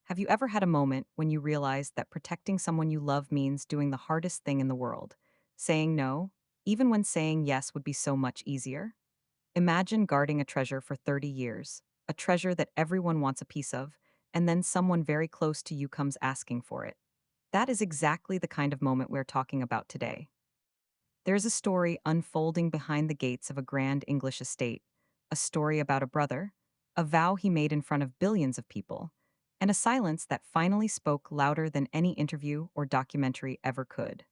Have you ever had a moment when you realized that protecting someone you love means doing the hardest thing in the world, saying no, even when saying yes would be so much easier? Imagine guarding a treasure for 30 years, a treasure that everyone wants a piece of, and then someone very close to you comes asking for it. That is exactly the kind of moment we're talking about today. There's a story unfolding behind the gates of a grand English estate, a story about a brother, a vow he made in front of billions of people, and a silence that finally spoke louder than any interview or documentary ever could.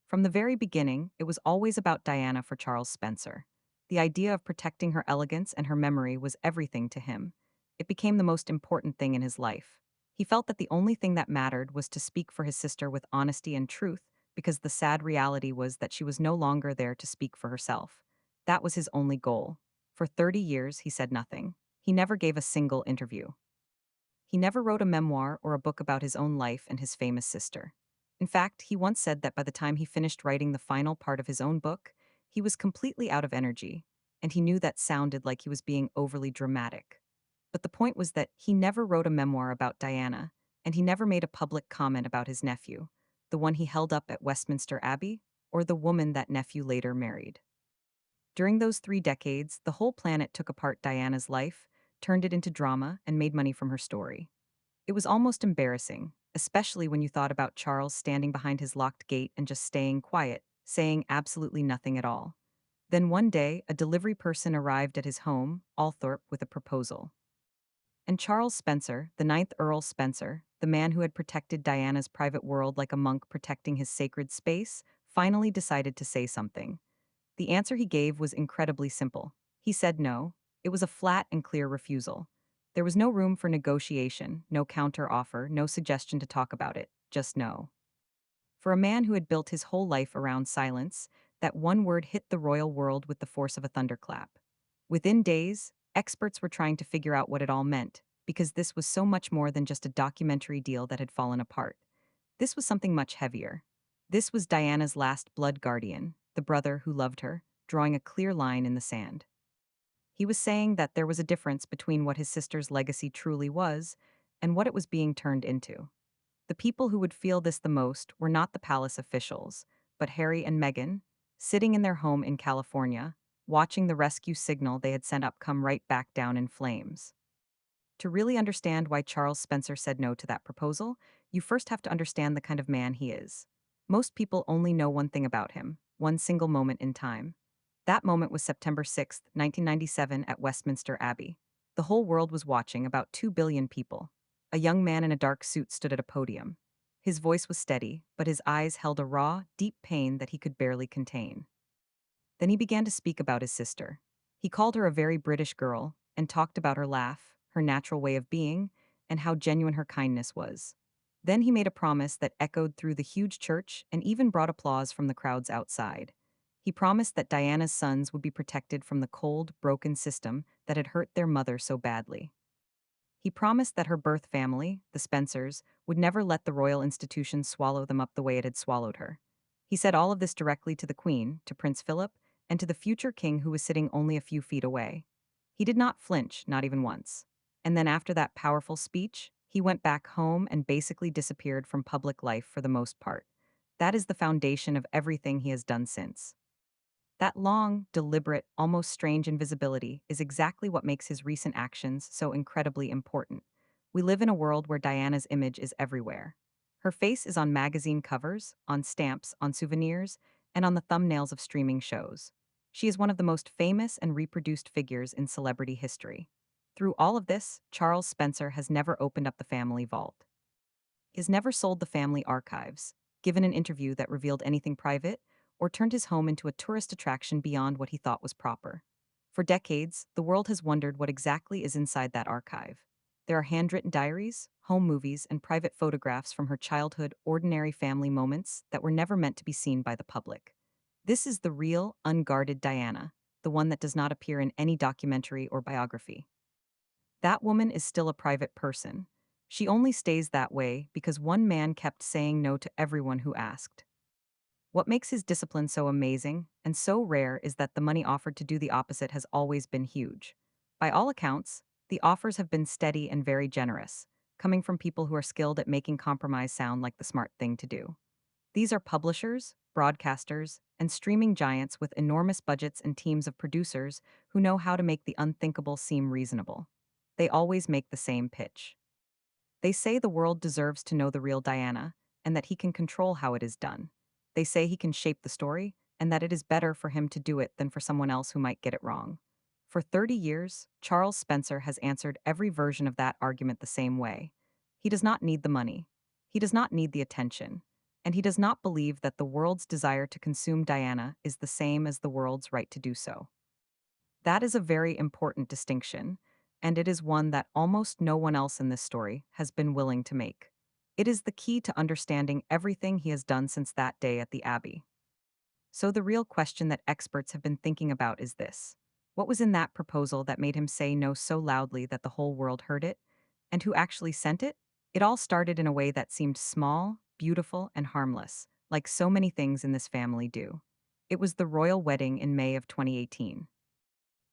From the very beginning, it was always about Diana for Charles Spencer. The idea of protecting her elegance and her memory was everything to him. It became the most important thing in his life. He felt that the only thing that mattered was to speak for his sister with honesty and truth, because the sad reality was that she was no longer there to speak for herself. That was his only goal. For 30 years, he said nothing. He never gave a single interview. He never wrote a memoir or a book about his own life and his famous sister. In fact, he once said that by the time he finished writing the final part of his own book, he was completely out of energy, and he knew that sounded like he was being overly dramatic. But the point was that he never wrote a memoir about Diana, and he never made a public comment about his nephew, the one he held up at Westminster Abbey, or the woman that nephew later married. During those 3 decades, the whole planet took apart Diana's life, turned it into drama, and made money from her story. It was almost embarrassing, especially when you thought about Charles standing behind his locked gate and just staying quiet, saying absolutely nothing at all. Then one day, a delivery person arrived at his home, Althorp, with a proposal. And Charles Spencer, the ninth Earl Spencer, the man who had protected Diana's private world like a monk protecting his sacred space, finally decided to say something. The answer he gave was incredibly simple. He said no. It was a flat and clear refusal. There was no room for negotiation, no counteroffer, no suggestion to talk about it, just no. For a man who had built his whole life around silence, that one word hit the royal world with the force of a thunderclap. Within days, experts were trying to figure out what it all meant, because this was so much more than just a documentary deal that had fallen apart. This was something much heavier. This was Diana's last blood guardian, the brother who loved her, drawing a clear line in the sand. He was saying that there was a difference between what his sister's legacy truly was and what it was being turned into. The people who would feel this the most were not the palace officials, but Harry and Meghan, sitting in their home in California, watching the rescue signal they had sent up come right back down in flames. To really understand why Charles Spencer said no to that proposal, you first have to understand the kind of man he is. Most people only know one thing about him, one single moment in time. That moment was September 6th, 1997, at Westminster Abbey. The whole world was watching, about 2 billion people. A young man in a dark suit stood at a podium. His voice was steady, but his eyes held a raw, deep pain that he could barely contain. Then he began to speak about his sister. He called her a very British girl and talked about her laugh, her natural way of being, and how genuine her kindness was. Then he made a promise that echoed through the huge church and even brought applause from the crowds outside. He promised that Diana's sons would be protected from the cold, broken system that had hurt their mother so badly. He promised that her birth family, the Spencers, would never let the royal institution swallow them up the way it had swallowed her. He said all of this directly to the Queen, to Prince Philip, and to the future king who was sitting only a few feet away. He did not flinch, not even once. And then after that powerful speech, he went back home and basically disappeared from public life for the most part. That is the foundation of everything he has done since. That long, deliberate, almost strange invisibility is exactly what makes his recent actions so incredibly important. We live in a world where Diana's image is everywhere. Her face is on magazine covers, on stamps, on souvenirs, and on the thumbnails of streaming shows. She is one of the most famous and reproduced figures in celebrity history. Through all of this, Charles Spencer has never opened up the family vault. He has never sold the family archives, given an interview that revealed anything private, or turned his home into a tourist attraction beyond what he thought was proper. For decades, the world has wondered what exactly is inside that archive. There are handwritten diaries, home movies, and private photographs from her childhood, ordinary family moments that were never meant to be seen by the public. This is the real, unguarded Diana, the one that does not appear in any documentary or biography. That woman is still a private person. She only stays that way because one man kept saying no to everyone who asked. What makes his discipline so amazing and so rare is that the money offered to do the opposite has always been huge. By all accounts, the offers have been steady and very generous. coming from people who are skilled at making compromise sound like the smart thing to do. These are publishers, broadcasters, and streaming giants with enormous budgets and teams of producers who know how to make the unthinkable seem reasonable. They always make the same pitch. They say the world deserves to know the real Diana, and that he can control how it is done. They say he can shape the story, and that it is better for him to do it than for someone else who might get it wrong. For 30 years, Charles Spencer has answered every version of that argument the same way. He does not need the money. He does not need the attention. And he does not believe that the world's desire to consume Diana is the same as the world's right to do so. That is a very important distinction, and it is one that almost no one else in this story has been willing to make. It is the key to understanding everything he has done since that day at the Abbey. So, the real question that experts have been thinking about is this: what was in that proposal that made him say no so loudly that the whole world heard it? And who actually sent it? It all started in a way that seemed small, beautiful, and harmless, like so many things in this family do. It was the royal wedding in May of 2018.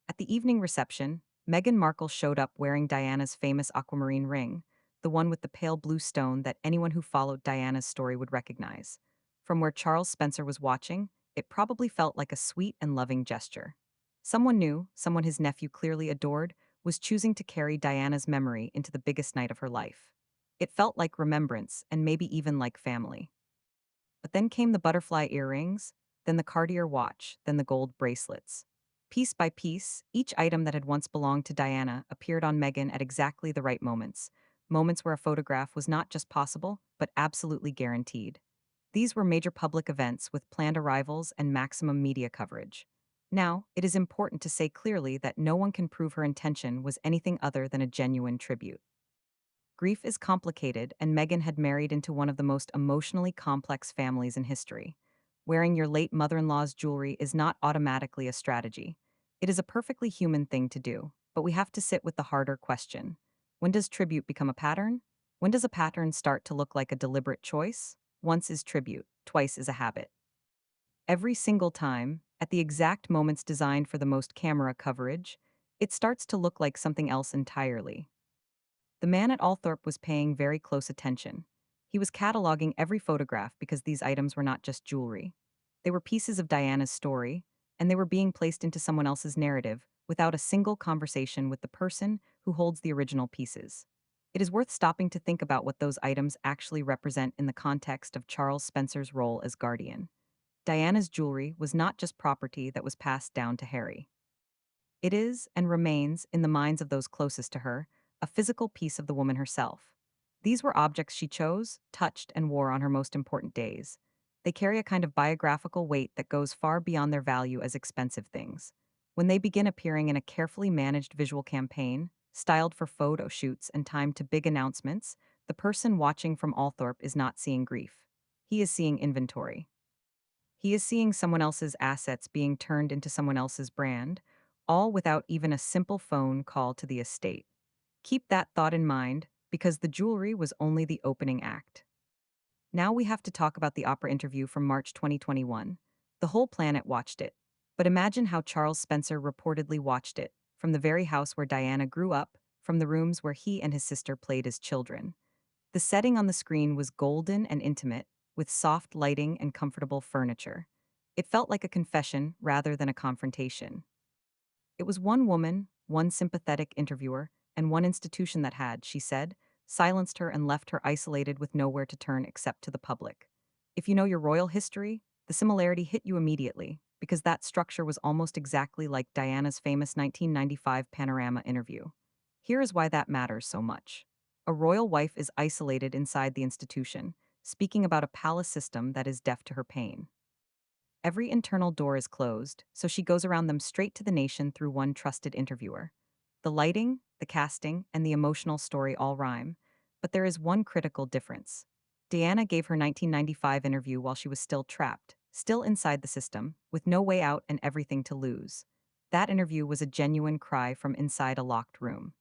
At the evening reception, Meghan Markle showed up wearing Diana's famous aquamarine ring, the one with the pale blue stone that anyone who followed Diana's story would recognize. From where Charles Spencer was watching, it probably felt like a sweet and loving gesture. Someone new, someone his nephew clearly adored, was choosing to carry Diana's memory into the biggest night of her life. It felt like remembrance and maybe even like family. But then came the butterfly earrings, then the Cartier watch, then the gold bracelets. Piece by piece, each item that had once belonged to Diana appeared on Meghan at exactly the right moments, moments where a photograph was not just possible, but absolutely guaranteed. These were major public events with planned arrivals and maximum media coverage. Now, it is important to say clearly that no one can prove her intention was anything other than a genuine tribute. Grief is complicated, and Meghan had married into one of the most emotionally complex families in history. Wearing your late mother in law's jewelry is not automatically a strategy. It is a perfectly human thing to do, but we have to sit with the harder question: when does tribute become a pattern? When does a pattern start to look like a deliberate choice? Once is tribute, twice is a habit. Every single time, at the exact moments designed for the most camera coverage, it starts to look like something else entirely. The man at Althorp was paying very close attention. He was cataloging every photograph because these items were not just jewelry. They were pieces of Diana's story, and they were being placed into someone else's narrative without a single conversation with the person who holds the original pieces. It is worth stopping to think about what those items actually represent in the context of Charles Spencer's role as guardian. Diana's jewelry was not just property that was passed down to Harry. It is, and remains, in the minds of those closest to her, a physical piece of the woman herself. These were objects she chose, touched, and wore on her most important days. They carry a kind of biographical weight that goes far beyond their value as expensive things. When they begin appearing in a carefully managed visual campaign, styled for photo shoots and timed to big announcements, the person watching from Althorp is not seeing grief. He is seeing inventory. He is seeing someone else's assets being turned into someone else's brand, all without even a simple phone call to the estate. Keep that thought in mind, because the jewelry was only the opening act. Now we have to talk about the Oprah interview from March 2021. The whole planet watched it. But imagine how Charles Spencer reportedly watched it, from the very house where Diana grew up, from the rooms where he and his sister played as children. The setting on the screen was golden and intimate, with soft lighting and comfortable furniture. It felt like a confession rather than a confrontation. It was one woman, one sympathetic interviewer, and one institution that had, she said, silenced her and left her isolated with nowhere to turn except to the public. If you know your royal history, the similarity hit you immediately, because that structure was almost exactly like Diana's famous 1995 Panorama interview. Here is why that matters so much. A royal wife is isolated inside the institution, speaking about a palace system that is deaf to her pain. Every internal door is closed, so she goes around them straight to the nation through one trusted interviewer. The lighting, the casting, and the emotional story all rhyme, but there is one critical difference. Diana gave her 1995 interview while she was still trapped, still inside the system, with no way out and everything to lose. That interview was a genuine cry from inside a locked room.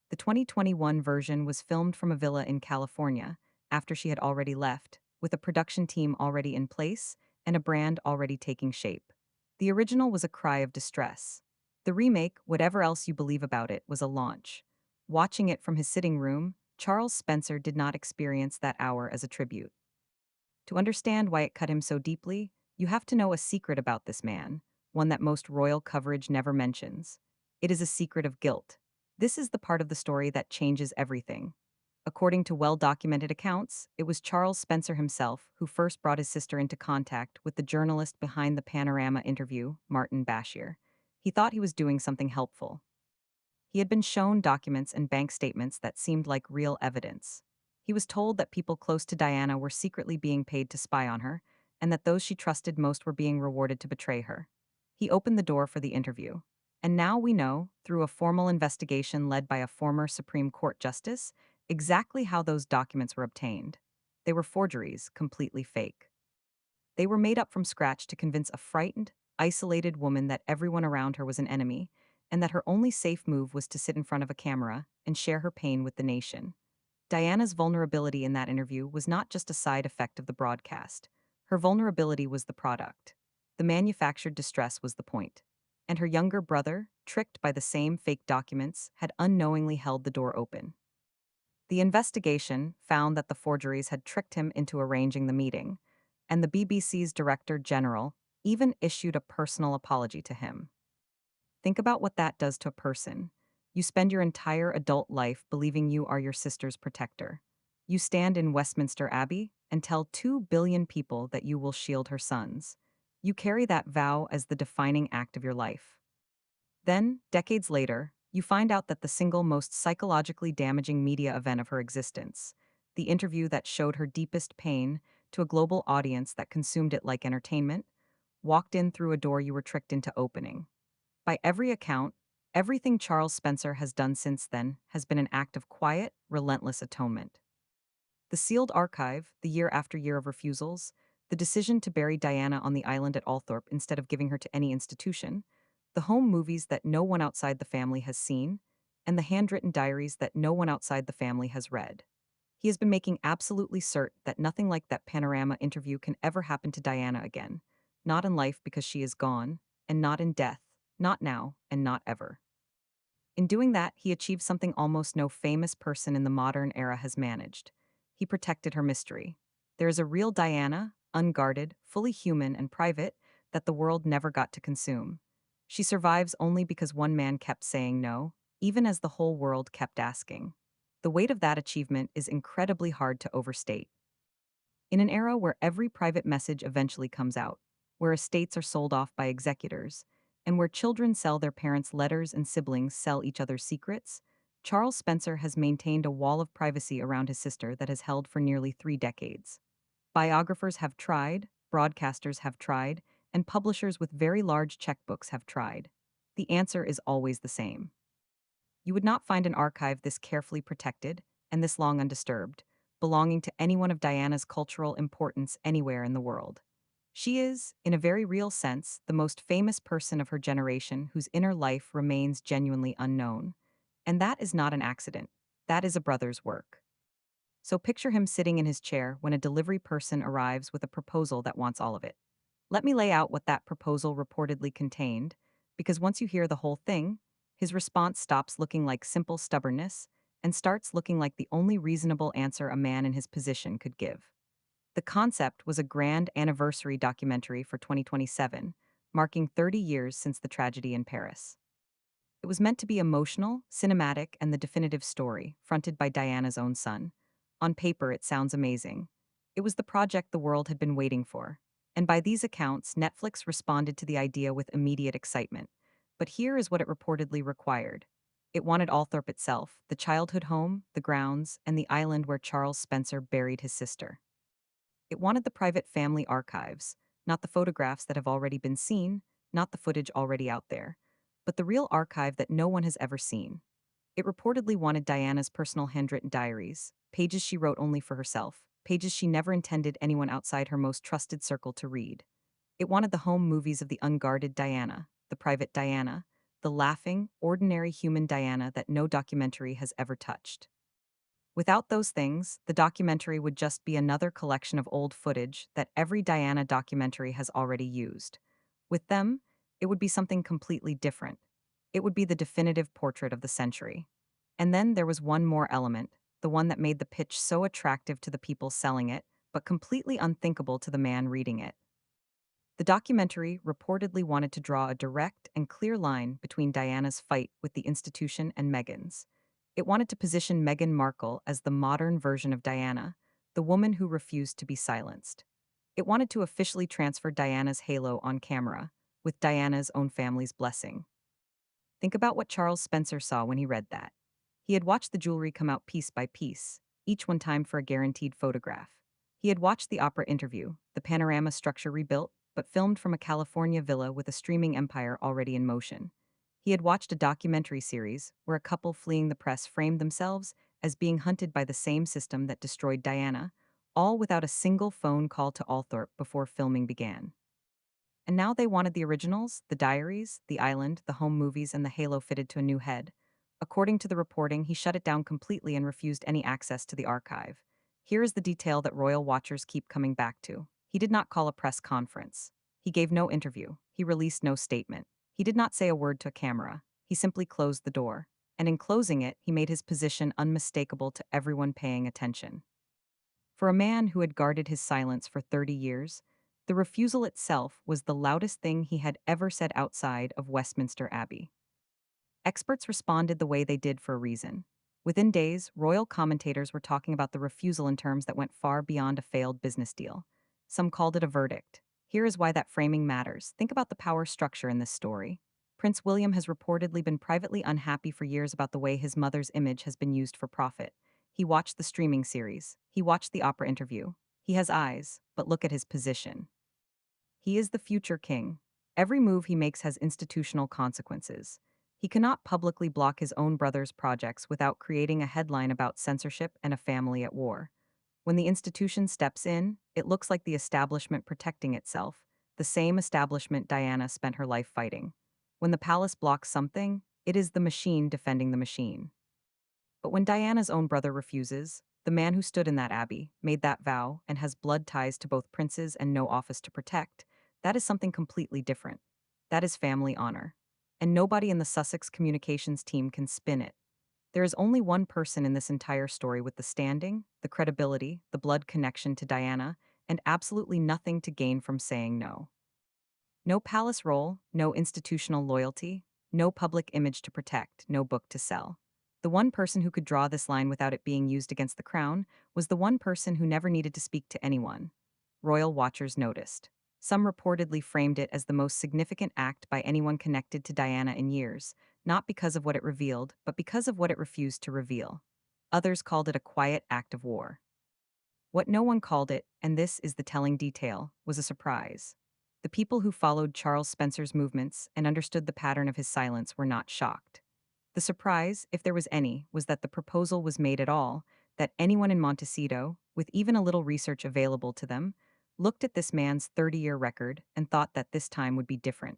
The 2021 version was filmed from a villa in California, after she had already left, with a production team already in place and a brand already taking shape. The original was a cry of distress. The remake, whatever else you believe about it, was a launch. Watching it from his sitting room, Charles Spencer did not experience that hour as a tribute. To understand why it cut him so deeply, you have to know a secret about this man, one that most royal coverage never mentions. It is a secret of guilt. This is the part of the story that changes everything. According to well-documented accounts, it was Charles Spencer himself who first brought his sister into contact with the journalist behind the Panorama interview, Martin Bashir. He thought he was doing something helpful. He had been shown documents and bank statements that seemed like real evidence. He was told that people close to Diana were secretly being paid to spy on her, and that those she trusted most were being rewarded to betray her. He opened the door for the interview. And now we know, through a formal investigation led by a former Supreme Court justice, exactly how those documents were obtained. They were forgeries, completely fake. They were made up from scratch to convince a frightened, isolated woman that everyone around her was an enemy, and that her only safe move was to sit in front of a camera and share her pain with the nation. Diana's vulnerability in that interview was not just a side effect of the broadcast. Her vulnerability was the product. The manufactured distress was the point. And her younger brother, tricked by the same fake documents, had unknowingly held the door open. The investigation found that the forgeries had tricked him into arranging the meeting, and the BBC's Director General even issued a personal apology to him. Think about what that does to a person. You spend your entire adult life believing you are your sister's protector. You stand in Westminster Abbey and tell 2 billion people that you will shield her sons. You carry that vow as the defining act of your life. Then, decades later, you find out that the single most psychologically damaging media event of her existence, the interview that showed her deepest pain to a global audience that consumed it like entertainment, walked in through a door you were tricked into opening. By every account, everything Charles Spencer has done since then has been an act of quiet, relentless atonement. The sealed archive, the year after year of refusals, the decision to bury Diana on the island at Althorp instead of giving her to any institution, the home movies that no one outside the family has seen, and the handwritten diaries that no one outside the family has read. He has been making absolutely certain that nothing like that Panorama interview can ever happen to Diana again. Not in life because she is gone, and not in death, not now, and not ever. In doing that, he achieved something almost no famous person in the modern era has managed. He protected her mystery. There is a real Diana, unguarded, fully human and private, that the world never got to consume. She survives only because one man kept saying no, even as the whole world kept asking. The weight of that achievement is incredibly hard to overstate. In an era where every private message eventually comes out, where estates are sold off by executors, and where children sell their parents' letters and siblings sell each other's secrets, Charles Spencer has maintained a wall of privacy around his sister that has held for nearly 3 decades. Biographers have tried, broadcasters have tried, and publishers with very large checkbooks have tried. The answer is always the same. You would not find an archive this carefully protected and this long undisturbed, belonging to anyone of Diana's cultural importance anywhere in the world. She is, in a very real sense, the most famous person of her generation whose inner life remains genuinely unknown. And that is not an accident. That is a brother's work. So picture him sitting in his chair when a delivery person arrives with a proposal that wants all of it. Let me lay out what that proposal reportedly contained, because once you hear the whole thing, his response stops looking like simple stubbornness and starts looking like the only reasonable answer a man in his position could give. The concept was a grand anniversary documentary for 2027, marking 30 years since the tragedy in Paris. It was meant to be emotional, cinematic, and the definitive story, fronted by Diana's own son. On paper, it sounds amazing. It was the project the world had been waiting for. And by these accounts, Netflix responded to the idea with immediate excitement. But here is what it reportedly required. It wanted Althorp itself, the childhood home, the grounds, and the island where Charles Spencer buried his sister. It wanted the private family archives, not the photographs that have already been seen, not the footage already out there, but the real archive that no one has ever seen. It reportedly wanted Diana's personal handwritten diaries, pages she wrote only for herself, pages she never intended anyone outside her most trusted circle to read. It wanted the home movies of the unguarded Diana, the private Diana, the laughing, ordinary human Diana that no documentary has ever touched. Without those things, the documentary would just be another collection of old footage that every Diana documentary has already used. With them, it would be something completely different. It would be the definitive portrait of the century. And then there was one more element, the one that made the pitch so attractive to the people selling it, but completely unthinkable to the man reading it. The documentary reportedly wanted to draw a direct and clear line between Diana's fight with the institution and Meghan's. It wanted to position Meghan Markle as the modern version of Diana, the woman who refused to be silenced. It wanted to officially transfer Diana's halo on camera, with Diana's own family's blessing. Think about what Charles Spencer saw when he read that. He had watched the jewelry come out piece by piece, each one timed for a guaranteed photograph. He had watched the Oprah interview, the Panorama structure rebuilt, but filmed from a California villa with a streaming empire already in motion. He had watched a documentary series where a couple fleeing the press framed themselves as being hunted by the same system that destroyed Diana, all without a single phone call to Althorp before filming began. And now they wanted the originals, the diaries, the island, the home movies, and the halo fitted to a new head. According to the reporting, he shut it down completely and refused any access to the archive. Here is the detail that royal watchers keep coming back to. He did not call a press conference. He gave no interview. He released no statement. He did not say a word to a camera. He simply closed the door. And in closing it, he made his position unmistakable to everyone paying attention. For a man who had guarded his silence for 30 years, the refusal itself was the loudest thing he had ever said outside of Westminster Abbey. Experts responded the way they did for a reason. Within days, royal commentators were talking about the refusal in terms that went far beyond a failed business deal. Some called it a verdict. Here is why that framing matters. Think about the power structure in this story. Prince William has reportedly been privately unhappy for years about the way his mother's image has been used for profit. He watched the streaming series. He watched the Oprah interview. He has eyes, but look at his position. He is the future king. Every move he makes has institutional consequences. He cannot publicly block his own brother's projects without creating a headline about censorship and a family at war. When the institution steps in, it looks like the establishment protecting itself, the same establishment Diana spent her life fighting. When the palace blocks something, it is the machine defending the machine. But when Diana's own brother refuses, the man who stood in that abbey, made that vow, and has blood ties to both princes and no office to protect, that is something completely different. That is family honor. And nobody in the Sussex communications team can spin it. There is only one person in this entire story with the standing, the credibility, the blood connection to Diana, and absolutely nothing to gain from saying no. No palace role, no institutional loyalty, no public image to protect, no book to sell. The one person who could draw this line without it being used against the crown was the one person who never needed to speak to anyone. Royal watchers noticed. Some reportedly framed it as the most significant act by anyone connected to Diana in years, not because of what it revealed, but because of what it refused to reveal. Others called it a quiet act of war. What no one called it, and this is the telling detail, was a surprise. The people who followed Charles Spencer's movements and understood the pattern of his silence were not shocked. The surprise, if there was any, was that the proposal was made at all, that anyone in Montecito, with even a little research available to them, looked at this man's 30-year record and thought that this time would be different.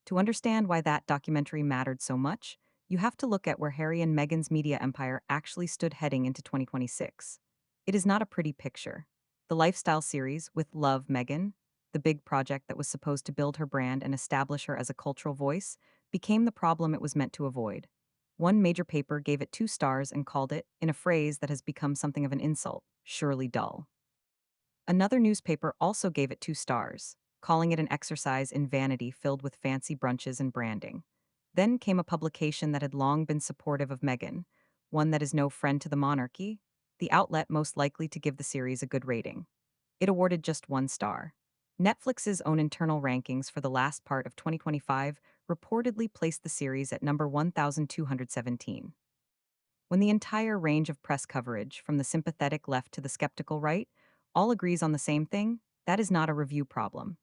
To understand why that documentary mattered so much, you have to look at where Harry and Meghan's media empire actually stood heading into 2026. It is not a pretty picture. The lifestyle series, With Love, Meghan, the big project that was supposed to build her brand and establish her as a cultural voice, became the problem it was meant to avoid. One major paper gave it 2 stars and called it, in a phrase that has become something of an insult, surely dull. Another newspaper also gave it 2 stars, calling it an exercise in vanity filled with fancy brunches and branding. Then came a publication that had long been supportive of Meghan, one that is no friend to the monarchy, the outlet most likely to give the series a good rating. It awarded just 1 star. Netflix's own internal rankings for the last part of 2025 reportedly placed the series at number 1,217. When the entire range of press coverage, from the sympathetic left to the skeptical right, all agrees on the same thing, that is not a review problem.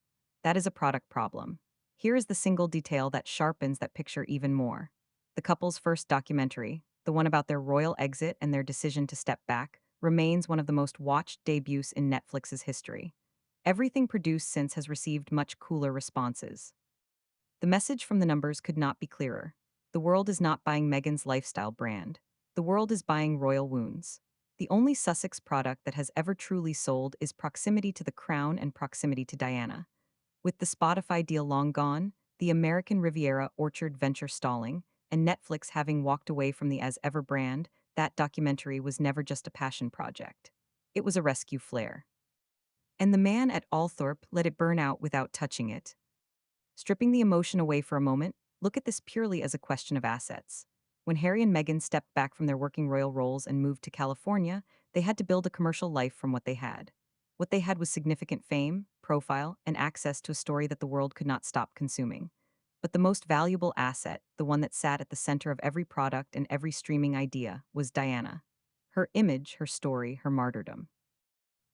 That is a product problem. Here is the single detail that sharpens that picture even more. The couple's first documentary, the one about their royal exit and their decision to step back, remains one of the most watched debuts in Netflix's history. Everything produced since has received much cooler responses. The message from the numbers could not be clearer. The world is not buying Meghan's lifestyle brand. The world is buying royal wounds. The only Sussex product that has ever truly sold is proximity to the crown and proximity to Diana. With the Spotify deal long gone, the American Riviera orchard venture stalling, and Netflix having walked away from the as ever brand, that documentary was never just a passion project. It was a rescue flare. And the man at Althorp let it burn out without touching it. Stripping the emotion away for a moment, look at this purely as a question of assets. When Harry and Meghan stepped back from their working royal roles and moved to California, they had to build a commercial life from what they had. What they had was significant fame, profile, and access to a story that the world could not stop consuming. But the most valuable asset, the one that sat at the center of every product and every streaming idea, was Diana. Her image, her story, her martyrdom.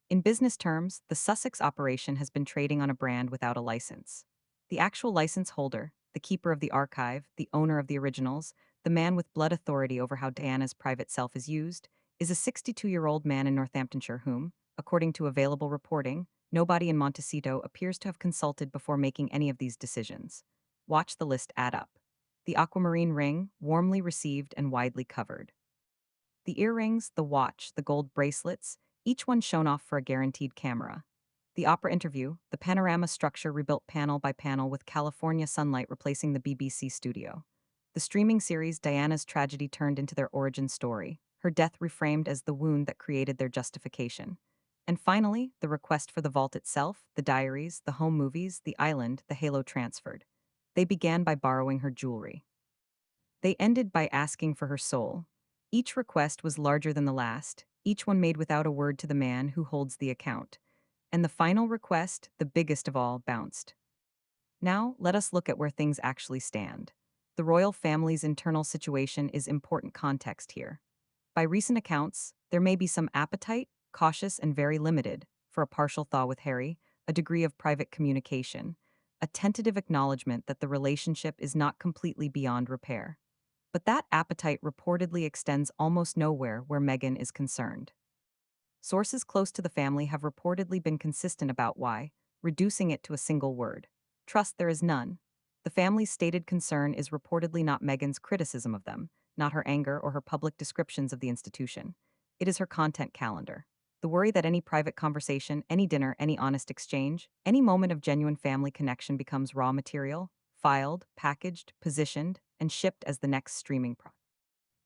In business terms, the Sussex operation has been trading on a brand without a license. The actual license holder, the keeper of the archive, the owner of the originals, the man with blood authority over how Diana's private self is used, is a 62-year-old man in Northamptonshire whom, according to available reporting, nobody in Montecito appears to have consulted before making any of these decisions. Watch the list add up. The aquamarine ring, warmly received and widely covered. The earrings, the watch, the gold bracelets, each one shown off for a guaranteed camera. The opera interview, the panorama structure rebuilt panel by panel with California sunlight replacing the BBC studio. The streaming series Diana's tragedy turned into their origin story, her death reframed as the wound that created their justification. And finally, the request for the vault itself, the diaries, the home movies, the island, the halo transferred. They began by borrowing her jewelry. They ended by asking for her soul. Each request was larger than the last, each one made without a word to the man who holds the account. And the final request, the biggest of all, bounced. Now, let us look at where things actually stand. The royal family's internal situation is important context here. By recent accounts, there may be some appetite, cautious and very limited, for a partial thaw with Harry, a degree of private communication, a tentative acknowledgement that the relationship is not completely beyond repair. But that appetite reportedly extends almost nowhere where Meghan is concerned. Sources close to the family have reportedly been consistent about why, reducing it to a single word. Trust there is none. The family's stated concern is reportedly not Meghan's criticism of them, not her anger or her public descriptions of the institution. It is her content calendar. The worry that any private conversation, any dinner, any honest exchange, any moment of genuine family connection becomes raw material, filed, packaged, positioned, and shipped as the next streaming product.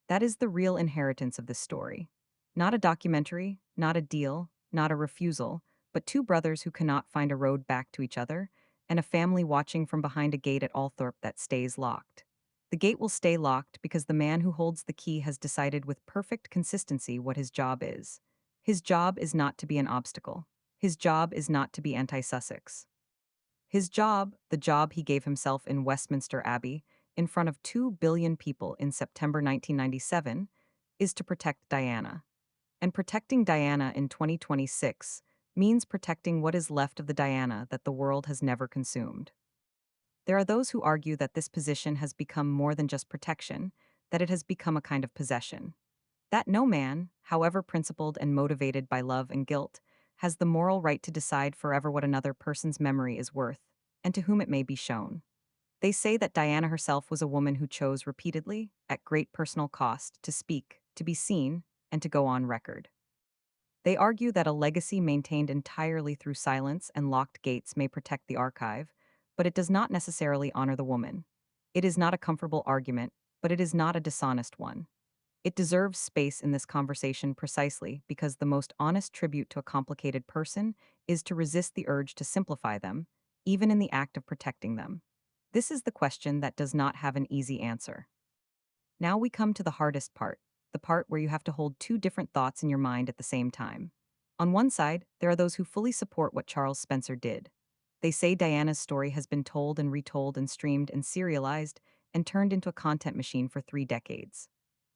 That is the real inheritance of this story. Not a documentary, not a deal, not a refusal, but two brothers who cannot find a road back to each other, and a family watching from behind a gate at Althorp that stays locked. The gate will stay locked because the man who holds the key has decided with perfect consistency what his job is. His job is not to be an obstacle. His job is not to be anti-Sussex. His job, the job he gave himself in Westminster Abbey, in front of 2 billion people in September 1997, is to protect Diana. And protecting Diana in 2026 means protecting what is left of the Diana that the world has never consumed. There are those who argue that this position has become more than just protection, that it has become a kind of possession. That no man, however principled and motivated by love and guilt, has the moral right to decide forever what another person's memory is worth, and to whom it may be shown. They say that Diana herself was a woman who chose repeatedly, at great personal cost, to speak, to be seen, and to go on record. They argue that a legacy maintained entirely through silence and locked gates may protect the archive, but it does not necessarily honor the woman. It is not a comfortable argument, but it is not a dishonest one. It deserves space in this conversation precisely because the most honest tribute to a complicated person is to resist the urge to simplify them, even in the act of protecting them. This is the question that does not have an easy answer. Now we come to the hardest part, the part where you have to hold two different thoughts in your mind at the same time. On one side, there are those who fully support what Charles Spencer did. They say Diana's story has been told and retold and streamed and serialized and turned into a content machine for 3 decades.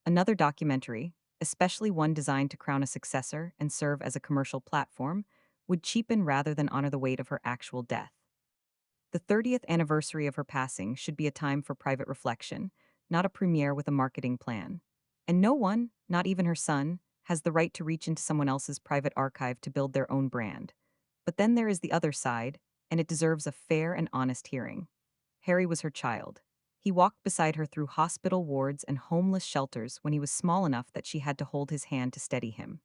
Another documentary, especially one designed to crown a successor and serve as a commercial platform, would cheapen rather than honor the weight of her actual death. The 30th anniversary of her passing should be a time for private reflection, not a premiere with a marketing plan. And no one, not even her son, has the right to reach into someone else's private archive to build their own brand. But then there is the other side, and it deserves a fair and honest hearing. Harry was her child. He walked beside her through hospital wards and homeless shelters when he was small enough that she had to hold his hand to steady him.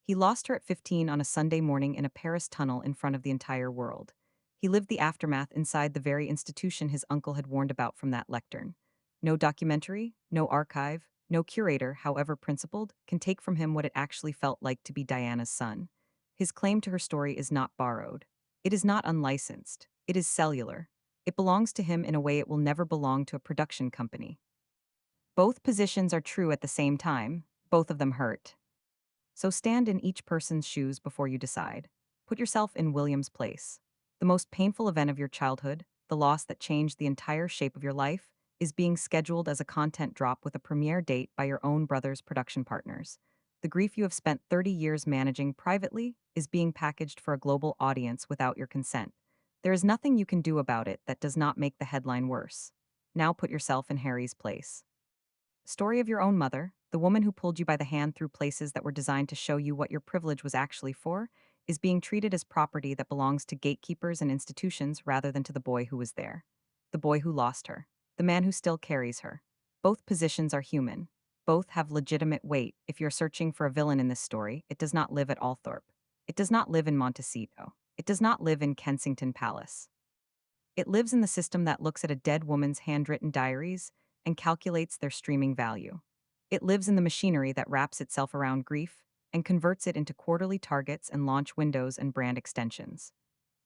He lost her at 15 on a Sunday morning in a Paris tunnel in front of the entire world. He lived the aftermath inside the very institution his uncle had warned about from that lectern. No documentary, no archive, No curator, however principled, can take from him what it actually felt like to be Diana's son. His claim to her story is not borrowed. It is not unlicensed. It is cellular. It belongs to him in a way it will never belong to a production company. Both positions are true at the same time. Both of them hurt. So stand in each person's shoes before you decide. Put yourself in William's place. The most painful event of your childhood, the loss that changed the entire shape of your life, is being scheduled as a content drop with a premiere date by your own brother's production partners. The grief you have spent 30 years managing privately is being packaged for a global audience without your consent. There is nothing you can do about it that does not make the headline worse. Now put yourself in Harry's place. Story of your own mother, the woman who pulled you by the hand through places that were designed to show you what your privilege was actually for, is being treated as property that belongs to gatekeepers and institutions rather than to the boy who was there. The boy who lost her. The man who still carries her. Both positions are human. Both have legitimate weight. If you're searching for a villain in this story, it does not live at Althorp. It does not live in Montecito. It does not live in Kensington Palace. It lives in the system that looks at a dead woman's handwritten diaries and calculates their streaming value. It lives in the machinery that wraps itself around grief and converts it into quarterly targets and launch windows and brand extensions.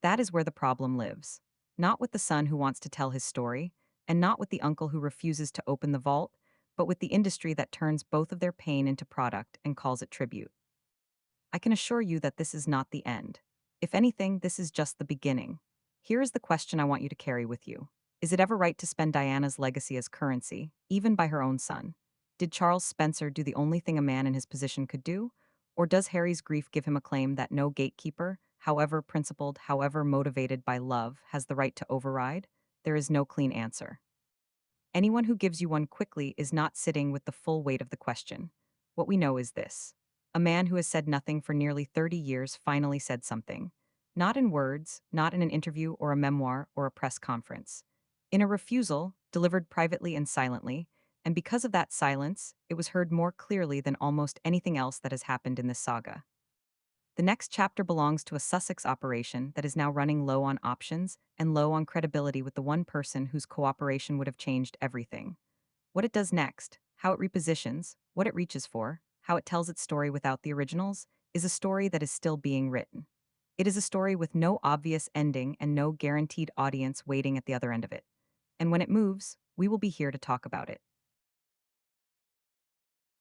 That is where the problem lives. Not with the son who wants to tell his story, and not with the uncle who refuses to open the vault, but with the industry that turns both of their pain into product and calls it tribute. I can assure you that this is not the end. If anything, this is just the beginning. Here is the question I want you to carry with you. Is it ever right to spend Diana's legacy as currency, even by her own son? Did Charles Spencer do the only thing a man in his position could do? Or does Harry's grief give him a claim that no gatekeeper, however principled, however motivated by love, has the right to override? There is no clean answer. Anyone who gives you one quickly is not sitting with the full weight of the question. What we know is this. A man who has said nothing for nearly 30 years finally said something. Not in words, not in an interview or a memoir or a press conference. In a refusal, delivered privately and silently, and because of that silence, it was heard more clearly than almost anything else that has happened in this saga. The next chapter belongs to a Sussex operation that is now running low on options and low on credibility with the one person whose cooperation would have changed everything. What it does next, how it repositions, what it reaches for, how it tells its story without the originals, is a story that is still being written. It is a story with no obvious ending and no guaranteed audience waiting at the other end of it. And when it moves, we will be here to talk about it.